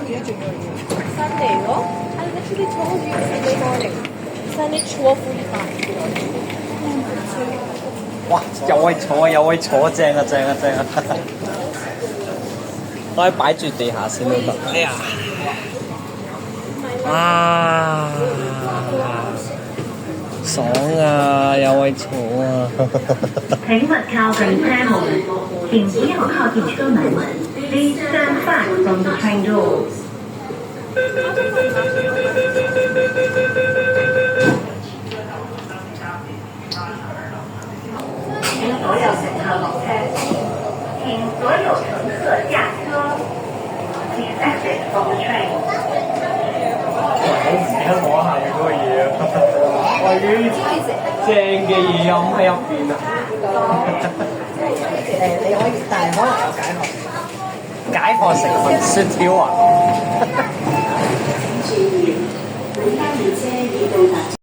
Sunday 咯，I actually told you Sunday morning. Sunday 12:45. 哇！有位坐啊，有位坐，正啊，正啊，正啊！可以擺住地下先都得。哎呀！啊！爽啊！有位坐啊！請勿靠近車門，停止後靠近車門。Please stand back from the train doors. 請所有乘客落車，請所有乘客下車。Please exit from the train. 我唔記得攞下嘅嗰個嘢啊！我已經正嘅嘢有喺入邊啊！你可以，但係可能有解渴。解渴成分雪條啊！注意，本班列車已到達。